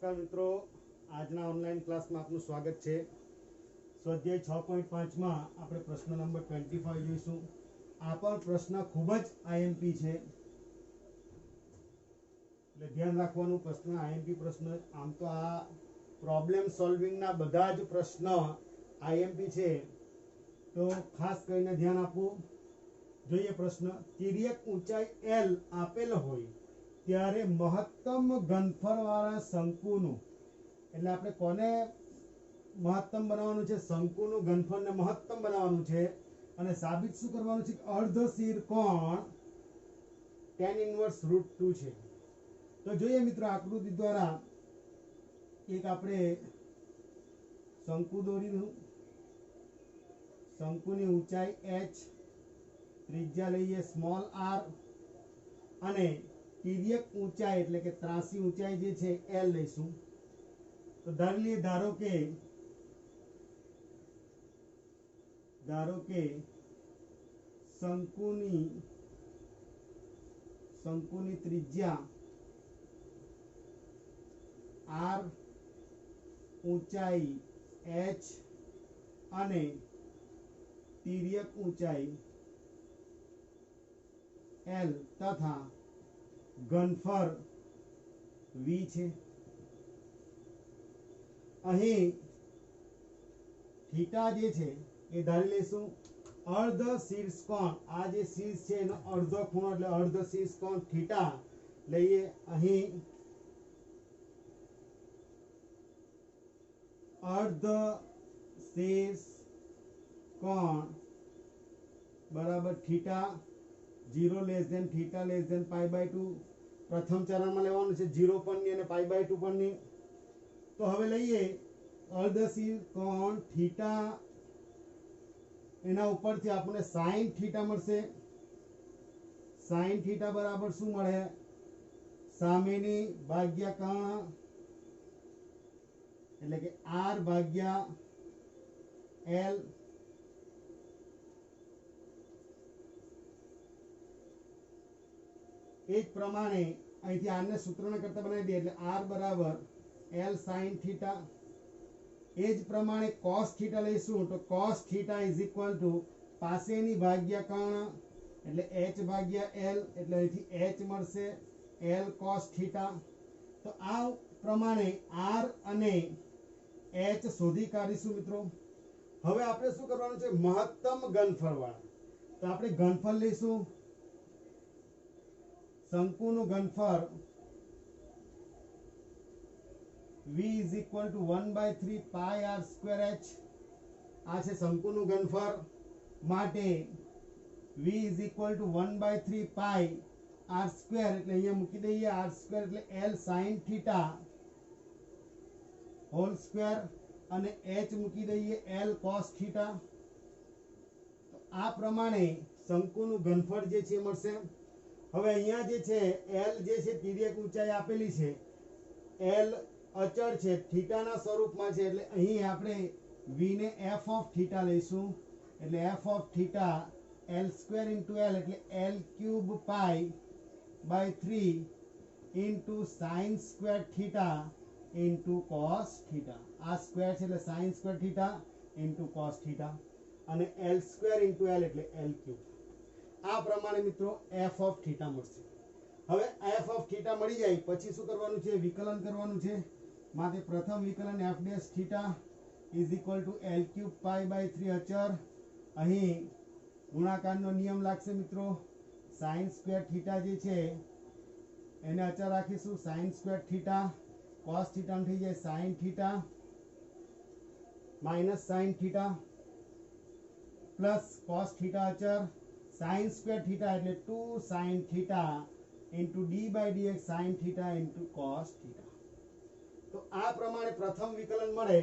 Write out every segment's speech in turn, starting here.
नमस्कार मित्रों, आजना online class में आपનું स्वागत है। स्वाध्याय 6.5 में આપણે પ્રશ્ન નંબર 25 જોઈશું। આ પણ પ્રશ્ન ખૂબ જ આઈએમપી છે, એટલે ધ્યાન રાખવાનું। પ્રશ્ન આઈએમપી પ્રશ્ન, આમ તો આ પ્રોબ્લેમ સોલ્વિંગ ના બધા જ પ્રશ્ન આઈએમપી છે, તો ખાસ કરીને ધ્યાન આપવું જોઈએ। પ્રશ્ન, તિર્યક ઊંચાઈ L આપેલ હોય ત્યારે મહત્તમ ઘનફળવાળા શંકુનું, એટલે આપણે કોને મહત્તમ બનાવવાનું છે? શંકુનું ઘનફળને મહત્તમ બનાવવાનું છે। અને સાબિત શું કરવાનું છે? અર્ધશીર કોણ tan ઇન્વર્સ √2 છે। તો જોઈએ મિત્રો, આકૃતિ દ્વારા એક આપણે શંકુ દોરીશું। શંકુની ઊંચાઈ h, ત્રિજ્યા લઈએ સ્મોલ r, અને તિર્યક ઊંચાઈ એટલે કે ત્રાસી ઊંચાઈ જે છે L લઈશું। તો ધારો કે શંકુની ત્રિજ્યા r, ઊંચાઈ h અને તિર્યક ઊંચાઈ L તથા ઘનફળ v છે। અહીં થીટા જે છે એ ધારી લઈશું અર્ધ શીર્ષ કોણ। આ જે શીર્ષ છે એનો અડધો ખૂણો એટલે અર્ધ શીર્ષ કોણ થીટા લઈએ। અહીં અર્ધ શીર્ષ કોણ બરાબર theta 0 less than theta less than π/2 પ્રથમ ચરણમાં લેવાનું છે 0 પરની અને π/2 પરની। તો હવે લઈએ અર્ધશીર કોણ થીટા, એના ઉપરથી આપણને sin થીટા મળશે। sin થીટા બરાબર શું મળે? સામેની ભાગ્યા કર્ણ એટલે કે r ભાગ્યા l। એ જ પ્રમાણે અહીંથી r ને સૂત્રને કરતા બનાવી દઈએ એટલે r બરાબર l sin થીટા। એ જ પ્રમાણે cos થીટા લઈશું તો cos theta is equal to પાસેની ભાગ્યા કર્ણ એટલે h ભાગ્યા l, એટલે અહીંથી h મળશે l cos થીટા। તો આ પ્રમાણે r અને h શોધી કાઢીશું મિત્રો। હવે આપણે શું કરવાનું છે? મહત્તમ ઘનફળવાળા। તો આપણે ઘનફળ લઈશું, શંકુનું ઘનફળ v is equal to 1/3 pi r square h। આ છે શંકુનું ઘનફળ માટે v is equal to 1/3 pi r square, એટલે અહીંયા મૂકી દઈએ r square એટલે l sin theta whole square અને h મૂકી દઈએ l cos theta। તો આ પ્રમાણે શંકુનું ઘનફળ જે છે મળશે। હવે અહીંયા જે છે l જે છે તિર્યક ઊંચાઈ આપેલી છે, l અચળ છે, થીટાના સ્વરૂપમાં છે, એટલે અહીં આપણે v ને f of theta લઈશું। એટલે f of theta l square into l એટલે l cube pi by 3 into sin square theta into cos theta। આ સ્ક્વેર છે એટલે sin square theta into cos theta, અને l square into l એટલે l cube। આ પ્રમાણે મિત્રો f of theta મળશે। હવે f of theta મળી જાય પછી શું કરવાનું છે? વિકલન કરવાનું છે। માટે પ્રથમ વિકલન f dash theta is equal to l cube pi by 3 અચળ, અહીં ગુણાકારનો નિયમ લાગશે મિત્રો। sin square theta જે છે એને અચળ રાખીશું, sin square theta cos theta થઈ જાય sin theta minus sin theta plus cos theta અચળ, sin square theta એટલે 2 sin theta into d by dx sin theta into cos theta। તો આ પ્રમાણે પ્રથમ વિકલન મળે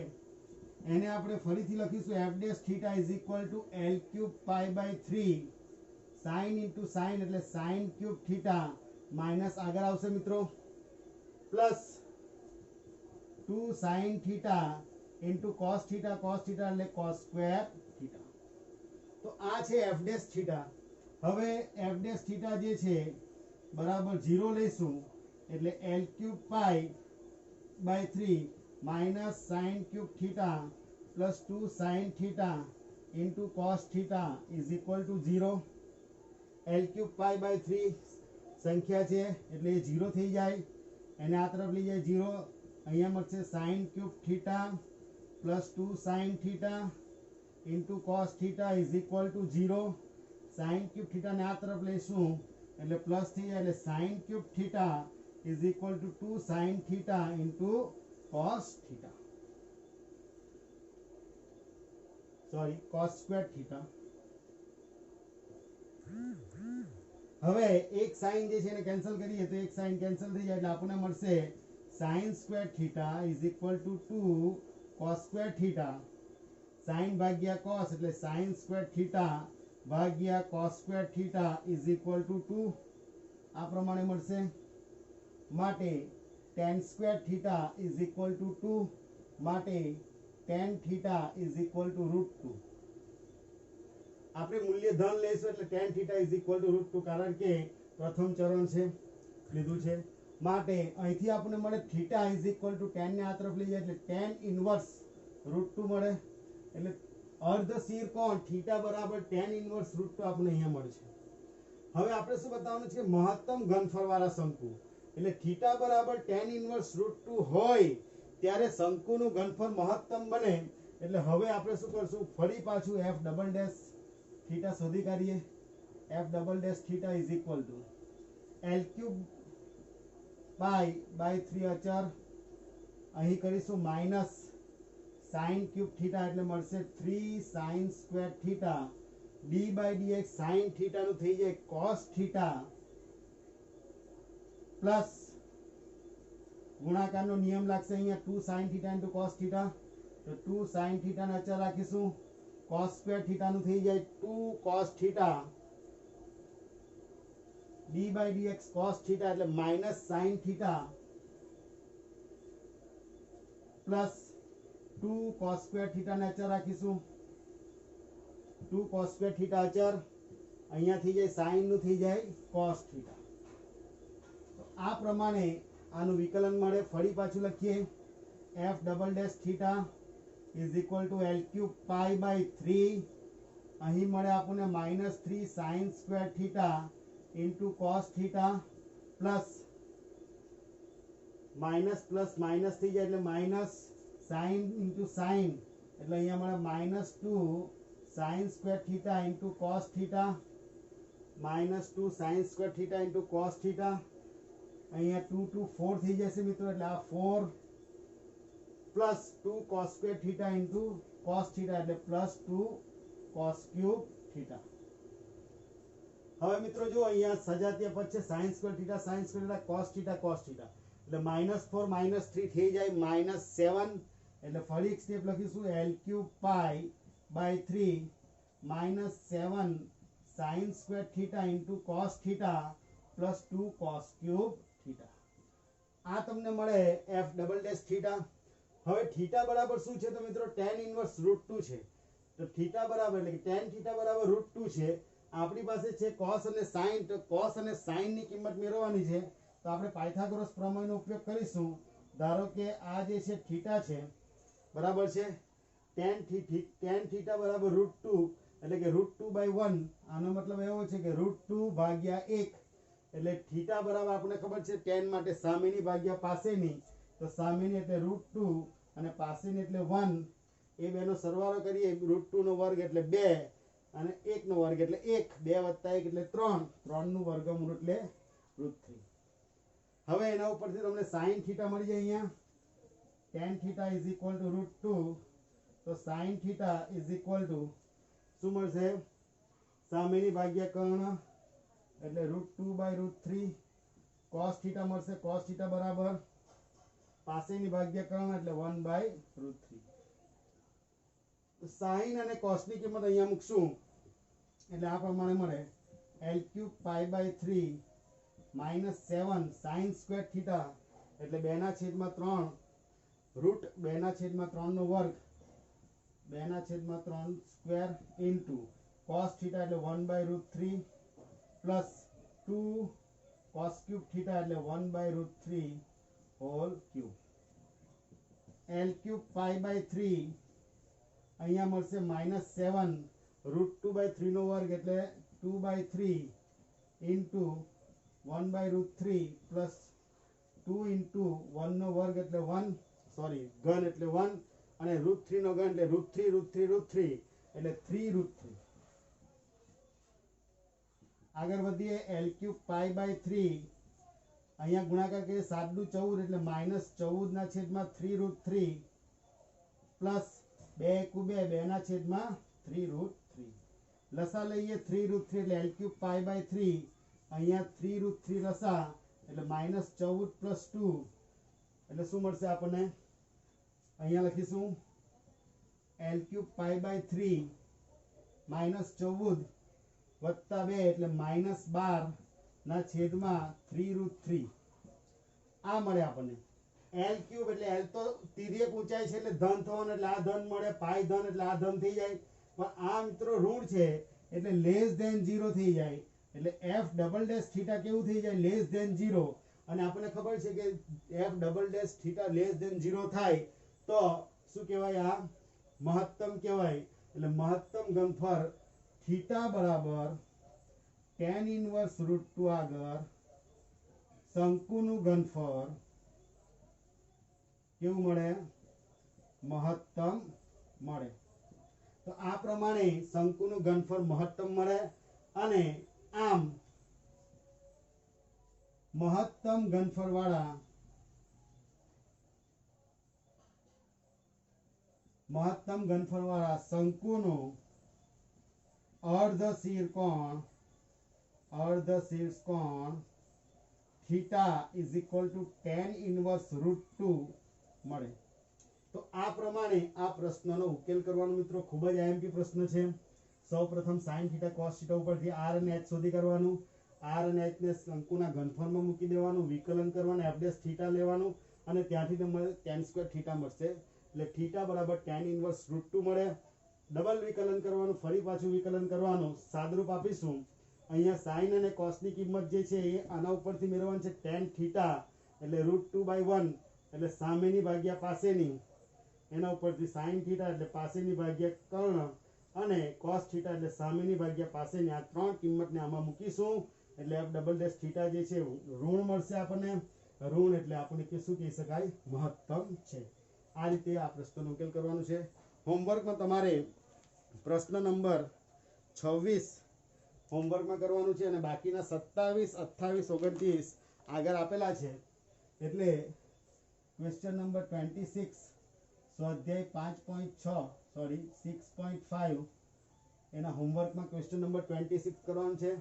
એને આપણે ફરીથી લખીશું f dash theta is equal to l cube pi by 3 sin into sin એટલે sin cube theta minus આગળ આવશે મિત્રો plus 2 sin theta into cos theta એટલે cos square theta। તો આ છે f dash theta। હવે f dash theta જે છે બરાબર 0 લઈશું એટલે l cube pi by 3 minus sine cube theta plus 2 sine theta into cos theta is equal to 0। L cube pi by 3 संख्या है એટલે 0 થઈ જાય એને આ તરફ લઈ જાય 0 અહીંયા મળશે sin cube theta plus 2 sin theta into cos theta is equal to 0। sin cube theta ને આ તરફ લઈશું એટલે પ્લસ થઈ જાય એટલે sin cube theta is equal to 2 sin theta into cos theta sorry cos square theta. હવે એક સાइन જે છે એને કેન્સલ કરીએ તો એક સાइन કેન્સલ થઈ જાય એટલે આપણને મળશે sin square theta is equal to 2 cos square theta. sin ભાગ્યા cos એટલે sin સ્ક્વેર થીટા ભાગ્યા cos square theta is equal to 2 આ પ્રમાણે મળશે। માટે tan square theta is equal to 2 માટે tan theta is equal to √2। આપણે મૂલ્ય ધન લેશું એટલે tan theta is equal to √2 કારણ કે પ્રથમ ચરણ છે લીધું છે માટે અહીંથી આપણને મળે theta is equal to tan ને આ તરફ લઈ જાય એટલે tan ઇન્વર્સ √2 મળે એટલે અર્ધ શીર કોણ થીટા બરાબર tan ઇન્વર્સ √2 આપણને અહીંયા મળે છે। હવે આપણે શું બતાવવાનું છે મહત્તમ ઘનફળવાળા શંકુ એટલે થીટા બરાબર tan ઇન્વર્સ √2 હોય ત્યારે શંકુનું ઘનફળ મહત્તમ બને એટલે હવે આપણે શું કરશું ફરી પાછું f ડબલ ડેશ थीटा शोधी काढीए f double dash theta is equal to l cube by 3 अचर અહીં કરીશું માઈનસ sin क्यूब थीटा એટલે મળશે 3 sin square theta d by dx sin theta નું થઈ જાય cos थीटा પ્લસ ગુણાકારનો નિયમ લાગશે અહીંયા 2 sin थीटा * cos थीटा તો 2 sin थीटा ને અચર રાખીશું cos स्क्वायर थीटा નું થઈ જાય 2 cos theta d by dx cos theta એટલે minus sin theta plus 2 cos square theta ને અચર રાખીશું 2 cos स्क्वायर थीटा અચર અહીંયા થઈ જાય sin નું થઈ જાય cos थीटा તો આ પ્રમાણે આનું વિકલન મળે ફરી પાછું લખીએ f double dash theta is equal to L cube pi by 3 અહીં મળે આપણને -3 sin square theta into cos theta plus minus plus minus થઈ જાય એટલે minus sin into sin એટલે અહીંયા મળે -2 sin square theta into cos theta -2 sin square theta into cos theta અહીંયા 2 to 4 થઈ જશે મિત્રો એટલે આ 4 plus 2 cos square theta into cos theta એટલે प्लस 2 cos cube theta। હવે મિત્રો જો અહીંયા સજાતીય પદ છે sin square theta cos theta એટલે -4 -3 થઈ જાય -7 એટલે ફરી એક સ્ટેપ લખીશું L cube pi by 3 -7 sin square theta into cos theta plus 2 cos cube theta। આ તમને મળે f ડબલ ડેશ થીટા। હવે થીટા બરાબર શું છે તો મિત્રો tan ઇન્વર્સ √2 છે તો થીટા બરાબર એટલે કે tan થીટા બરાબર √2 છે આપણી પાસે છે cos અને sin તો cos અને sin ની કિંમત મેળવવાની છે તો આપણે પાયથાગોરસ પ્રમેયનો ઉપયોગ કરીશું ધારો કે આ જે છે થીટા છે બરાબર છે tan થીટા બરાબર √2 એટલે કે √2/1 આનો મતલબ એવો છે કે √2 ભાગ્યા 1 એટલે થીટા બરાબર આપણને ખબર છે tan માટે સામેની ભાગ્યા પાસેની तो सामेनी એટલે √2 અને પાસેની એટલે 1 એ બેનો સરવાળો કરીએ √2 નો વર્ગ એટલે 2 અને 1 નો વર્ગ એટલે 1 2 + 1 એટલે 3 3 નું વર્ગમૂળ એટલે √3। હવે એના ઉપરથી તમને sin થીટા મળી જાય અહીંયા tan થીટા = √2 તો sin થીટા = શું મળશે સામેની ભાગ્યા કर्ण એટલે √2/√3 cos થીટા મળશે cos થીટા બરાબર પાસેની ભાગ્ય કરણ એટલે 1/√3 sin અને cos ની કિંમત અહીંયા મૂકશું એટલે આ પ્રમાણે મળે L cube pi by 3 -7 sin square theta એટલે 2/3 રૂટ 2/3 નો વર્ગ 2/3 સ્ક્વેર ઇન્ટુ cos theta એટલે 1/√3 પ્લસ 2 cos cube theta એટલે 1/√3 whole cube. L cube pi by 3 અહીંયા મળશે -7 √2/3 નો વર્ગ એટલે 2/3 ઇન્ટુ 1/√3 પ્લસ 2 ઇન્ટુ 1 નો વર્ગ એટલે 1 સોરી ઘન એટલે 1 અને √3 નો ઘન એટલે √3 એટલે 3 આગળ વધીએ એલ ક્યુબ પાઈ બાય 3 અહીંયા ગુણાકાર કરીએ 7 દુ 14 એટલે -14 ના છેદમાં 3 પ્લસ 2 એકુ 2 2 ના છેદમાં 3 લસા લઈએ 3 એટલે એલ ક્યુબ પાઈ બાય 3 અહીંયા 3 લસા એટલે -14 પ્લસ 2 એટલે શું મળશે આપણને અહીંયા લખીશું એલ ક્યુબ પાઈ બાય 3 -14 વત્તા 2 એટલે -12 ના છેદમાં 3 આ મળે આપણને એલ ક્યુબ એટલે એલ તો તિર્યક ઊંચાઈ છે એટલે ધન થવાનું એટલે આ ધન મળે પાઈ ધન એટલે આ ધન થઈ જાય પણ આ મિત્રો ઋણ છે એટલે લેસ ધેન 0 થઈ જાય એટલે f ડબલ ડેશ થીટા કેવું થઈ જાય લેસ ધેન 0 અને આપણને ખબર છે કે f double dash theta less than 0 થાય તો શું કહેવાય આ મહત્તમ કહેવાય એટલે મહત્તમ ઘનફળ થીટા બરાબર tan ઇન્વર્સ √2 આગળ શંકુનું ઘનફળ કેવું મળે મહત્તમ મળે તો આ પ્રમાણે શંકુનું ઘનફળ મહત્તમ મળે અને આમ મહત્તમ ઘનફળ વાળા શંકુનું અર્ધ શીર્ષ કોણ theta is equal to tan inverse √2 મળે તો આ પ્રમાણે આ પ્રશ્નનો ઉકેલ કરવાનો મિત્રો ખૂબ જ આઈએમપી પ્રશ્ન છે સૌપ્રથમ sin થીટા cos થીટા ઉપરથી r અને h શોધી કરવાનું r અને h ને શંકુના ઘનફળમાં મૂકી દેવાનું વિકલન કરવાનું f' થીટા લેવાનું અને ત્યાંથી તમને tan સ્ક્વેર થીટા મળશે એટલે થીટા બરાબર tan ઇન્વર્સ √2 મળે ડબલ વિકલન કરવાનું ફરી પાછું વિકલન કરવાનું સાદરૂપ આપીશું અહીંયા sin અને cos ની કિંમત જે છે એ આના ઉપરથી મેળવવાની છે tan થીટા એટલે √2/1 એટલે સામેની ભાગ્યા પાસેની એના ઉપરથી sin થીટા એટલે પાસેની ભાગ્યા કર્ણ અને cos થીટા એટલે સામેની ભાગ્યા પાસેની આ ત્રણ કિંમતને આમાં મૂકીશું એટલે f ડબલ ડેશ થીટા જે છે ઋણ મળશે આપણને ઋણ એટલે આપણે શું કહી શકાય મહત્તમ છે આ રીતે આ પ્રશ્નનો ઉકેલ કરવાનો છે હોમવર્કમાં તમારે પ્રશ્ન નંબર 26 હોમવર્કમાં કરવાનું છે અને બાકીના 27 28 29 આગળ આપેલા છે એટલે ક્વેશ્ચન નંબર 26 સ્વાધ્યાય 5.6 સોરી 6.5 એના હોમવર્કમાં ક્વેશ્ચન નંબર 26 કરવાનું છે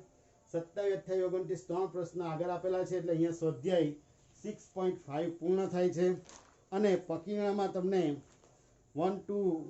27 28 29 ત્રણ પ્રશ્ન આગળ આપેલા છે એટલે અહીંયા સ્વાધ્યાય 6.5 પૂર્ણ થાય છે અને પકીણામાં તમને 1 2